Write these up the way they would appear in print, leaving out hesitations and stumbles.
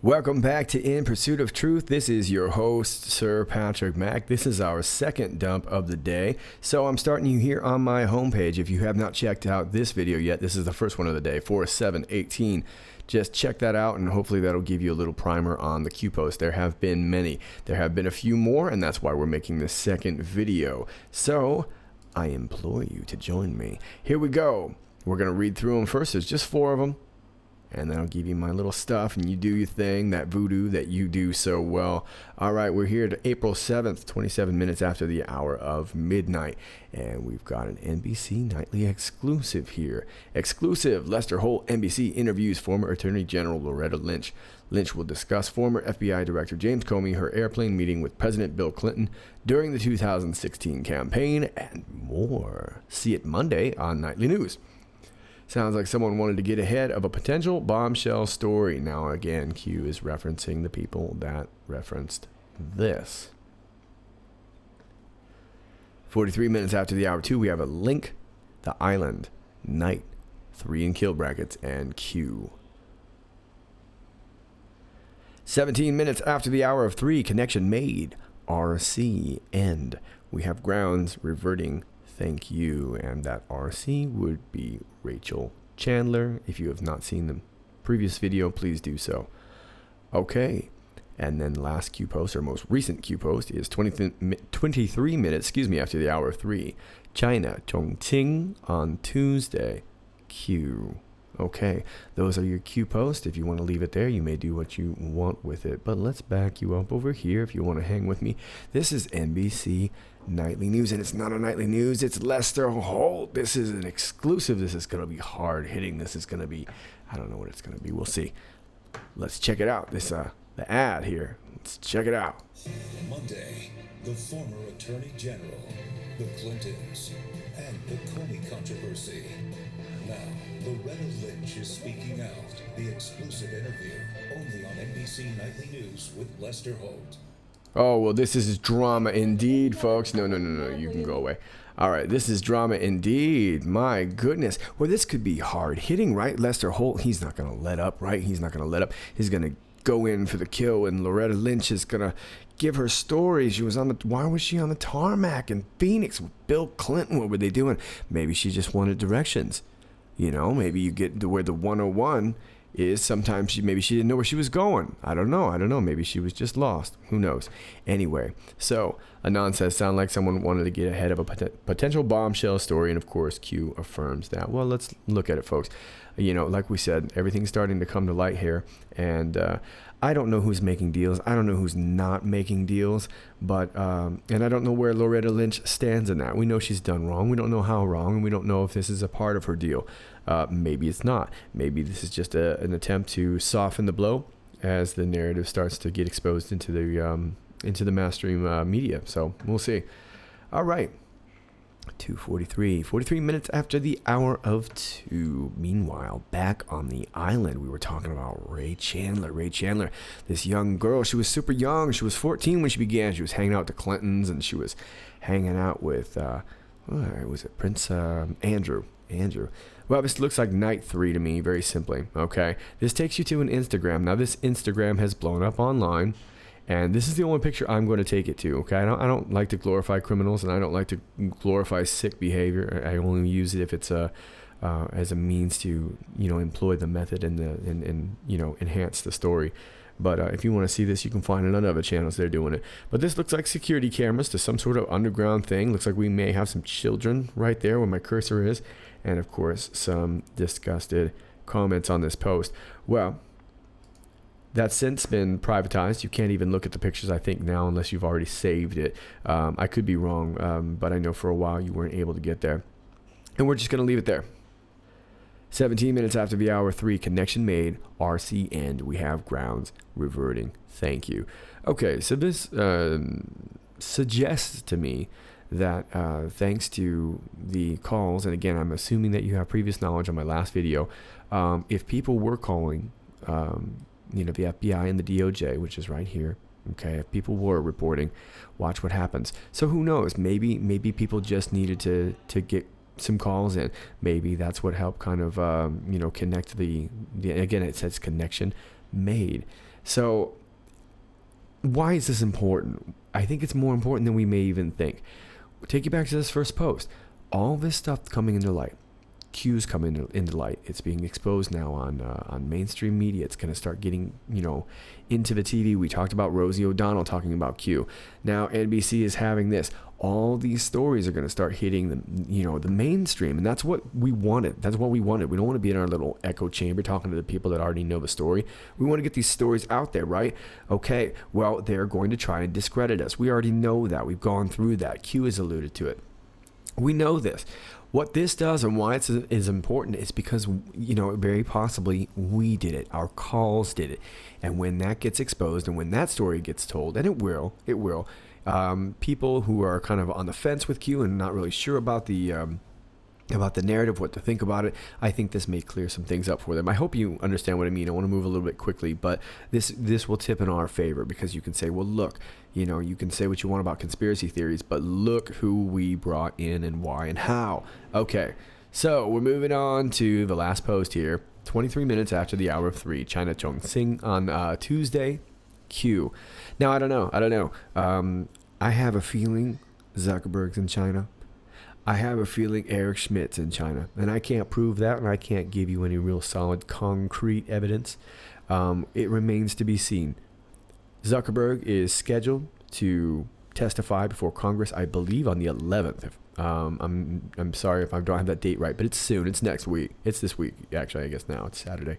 Welcome back to In Pursuit of Truth. This is your host, Sir Patrick Mack. This is our second dump of the day. So I'm starting you here on my homepage. If you have not checked out this video yet, this is the first one of the day, 4/7/18. Just check that out, and hopefully that'll give you a little primer on the Q post. There have been many. There have been a few more, and that's why we're making this second video. So I implore you to join me. Here we go. We're going to read through them first. There's just 4 of them. And then I'll give you my little stuff, and you do your thing, that voodoo that you do so well. All right, we're here to April 7th, 27 minutes after the hour of midnight. And we've got an NBC Nightly exclusive here. Exclusive, Lester Holt, NBC interviews former Attorney General Loretta Lynch. Lynch will discuss former FBI Director James Comey, her airplane meeting with President Bill Clinton during the 2016 campaign, and more. See it Monday on Nightly News. Sounds like someone wanted to get ahead of a potential bombshell story. Now, again, Q is referencing the people that referenced this. 43 minutes after the hour 2, we have a link, The Island, Night, 3 in kill brackets, and Q. 17 minutes after the hour of 3, connection made, RC, end. We have grounds reverting, thank you, and that RC would be Rachel Chandler. If you have not seen the previous video, please do so. Okay, and then last Q post, or most recent Q post, is 23 minutes, after the hour 3. China, Chongqing on Tuesday, Q. Okay, those are your Q posts. If you want to leave it there, you may do what you want with it. But let's back you up over here if you want to hang with me. This is NBC Nightly News, and it's not a Nightly News. It's Lester Holt. This is an exclusive. This is going to be hard hitting. This is going to be, I don't know what it's going to be. We'll see. Let's check it out. This the ad here. Let's check it out. Monday, the former Attorney General, the Clintons, and the Comey controversy. Now, Loretta Lynch is speaking out. The exclusive interview, only on NBC Nightly News with Lester Holt. Oh, well, this is drama indeed, folks. No, you can go away. All right, this is drama indeed. My goodness. Well, this could be hard hitting, right? Lester Holt, he's not going to let up, right? He's not going to let up. He's going to go in for the kill, and Loretta Lynch is going to give her story. Why was she on the tarmac in Phoenix with Bill Clinton? What were they doing? Maybe she just wanted directions. You know, maybe you get to where the 101 is. Sometimes maybe she didn't know where she was going. I don't know. Maybe she was just lost. Who knows? Anyway, so Anon says, sound like someone wanted to get ahead of a potential bombshell story. And of course, Q affirms that. Well, let's look at it, folks. You know, like we said, everything's starting to come to light here. And I don't know who's making deals. I don't know who's not making deals. But, and I don't know where Loretta Lynch stands in that. We know she's done wrong. We don't know how wrong. And we don't know if this is a part of her deal. Maybe it's not. Maybe this is just an attempt to soften the blow as the narrative starts to get exposed into the mainstream media. So we'll see. All right. 43 minutes after the hour of 2. Meanwhile, back on the island, we were talking about Ray Chandler, this young girl. She was super young. She was 14 when she began. She was hanging out with the Clintons, and she was hanging out with was it Prince Andrew. Well, this looks like night 3 to me, very simply. Okay, this takes you to an Instagram. Now, this Instagram has blown up online, and this is the only picture I'm going to take it to. Okay, I don't like to glorify criminals, and I don't like to glorify sick behavior. I only use it if it's as a means to employ the method and enhance the story. But if you want to see this, you can find it on other channels. They're doing it. But this looks like security cameras to some sort of underground thing. Looks like we may have some children right there where my cursor is. And, of course, some disgusted comments on this post. Well, that's since been privatized. You can't even look at the pictures, I think, now unless you've already saved it. I could be wrong, but I know for a while you weren't able to get there. And we're just going to leave it there. 17 minutes after the hour 3, connection made, RC end. We have grounds reverting. Thank you. Okay, so this suggests to me that thanks to the calls, and again, I'm assuming that you have previous knowledge on my last video, if people were calling, the FBI and the DOJ, which is right here, okay, if people were reporting, watch what happens. So who knows? Maybe people just needed to get some calls in. Maybe that's what helped kind of connect the again, it says connection made. So why is this important? I think it's more important than we may even think. Take you back to this first post. All this stuff coming into light. Q's coming into light. It's being exposed now on mainstream media. It's going to start getting, into the TV. We talked about Rosie O'Donnell talking about Q. Now NBC is having this. All these stories are going to start hitting the mainstream, and that's what we wanted. That's what we wanted. We don't want to be in our little echo chamber talking to the people that already know the story. We want to get these stories out there, right? Okay, well, they're going to try and discredit us. We already know that. We've gone through that. Q has alluded to it. We know this. What this does and why is important is because, very possibly we did it. Our calls did it. And when that gets exposed and when that story gets told, and it will, people who are kind of on the fence with Q and not really sure about the narrative, what to think about it, I think this may clear some things up for them. I hope you understand what I mean. I want to move a little bit quickly, but this will tip in our favor because you can say, well, look, you can say what you want about conspiracy theories, but look who we brought in and why and how. Okay, so we're moving on to the last post here. 23 minutes after the hour of 3, China Chongqing on Tuesday, Q. Now, I don't know. I have a feeling Zuckerberg's in China. I have a feeling Eric Schmidt's in China, and I can't prove that, and I can't give you any real solid, concrete evidence. It remains to be seen. Zuckerberg is scheduled to testify before Congress, I believe, on the 11th. I'm sorry if I don't have that date right, but it's soon. It's next week. It's this week, actually. I guess now it's Saturday.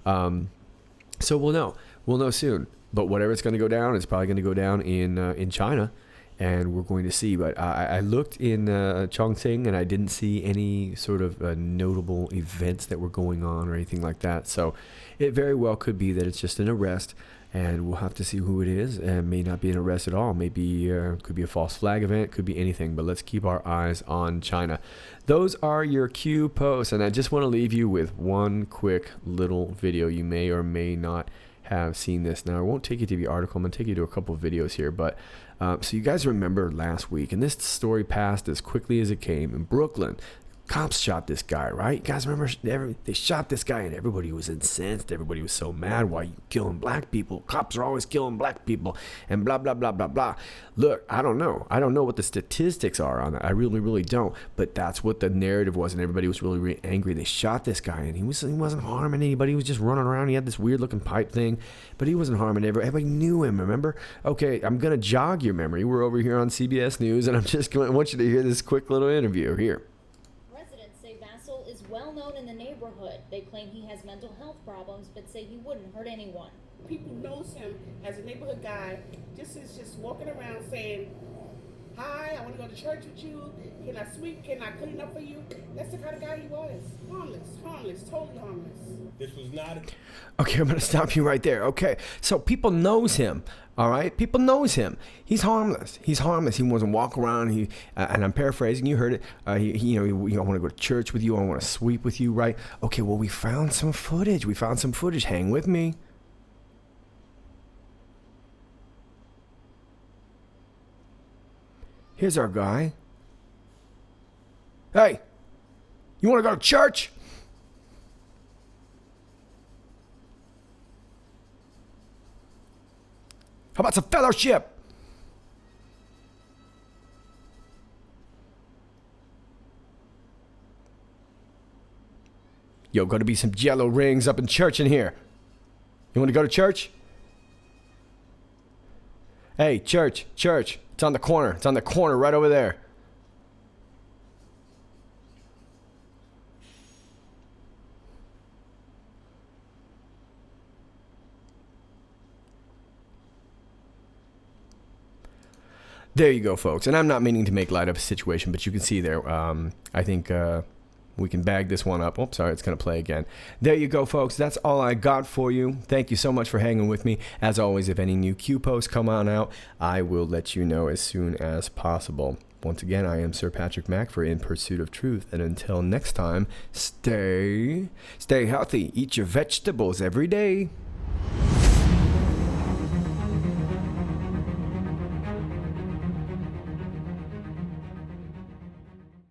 So we'll know. We'll know soon. But whatever it's going to go down, it's probably going to go down in China. And we're going to see. But I looked in Chongqing, and I didn't see any sort of notable events that were going on or anything like that. So it very well could be that it's just an arrest, and we'll have to see who it is. And may not be an arrest at all. Maybe could be a false flag event, could be anything. But let's keep our eyes on China. Those are your Q posts, and I just want to leave you with one quick little video. You may or may not have seen this. Now, I won't take you to the article. I'm going to take you to a couple of videos here, but so you guys remember last week, and this story passed as quickly as it came. In Brooklyn, cops shot this guy, right? You guys remember they shot this guy, and everybody was incensed. Everybody was so mad. Why are you killing black people? Cops are always killing black people, and blah, blah, blah, blah, blah. Look, I don't know. I don't know what the statistics are on that. I really, really don't. But that's what the narrative was, and everybody was really, really angry. They shot this guy, and he wasn't harming anybody. He was just running around. He had this weird-looking pipe thing, but he wasn't harming everybody. Everybody knew him, remember? Okay, I'm going to jog your memory. We're over here on CBS News, and I want you to hear this quick little interview here. Well known in the neighborhood. They claim he has mental health problems, but say he wouldn't hurt anyone. People knows him as a neighborhood guy. Just walking around saying, "Hi, I want to go to church with you. Can I sweep? Can I clean up for you?" That's the kind of guy he was. Harmless, totally harmless. This was not. Okay, I'm going to stop you right there. Okay, so people knows him. All right, people knows him. He's harmless. He wasn't walk around. And I'm paraphrasing. You heard it. I want to go to church with you. I want to sweep with you, right? Okay, well, we found some footage. Hang with me. Here's our guy. Hey, you want to go to church? How about some fellowship? Yo, gonna be some jello rings up in church in here. You want to go to church? Hey, church. It's on the corner right over there. There you go, folks. And I'm not meaning to make light of a situation, but you can see there, I think we can bag this one up. Oh, sorry, it's going to play again. There you go, folks. That's all I got for you. Thank you so much for hanging with me. As always, if any new Q posts come on out, I will let you know as soon as possible. Once again, I am Sir Patrick Mack for In Pursuit of Truth. And until next time, stay healthy. Eat your vegetables every day.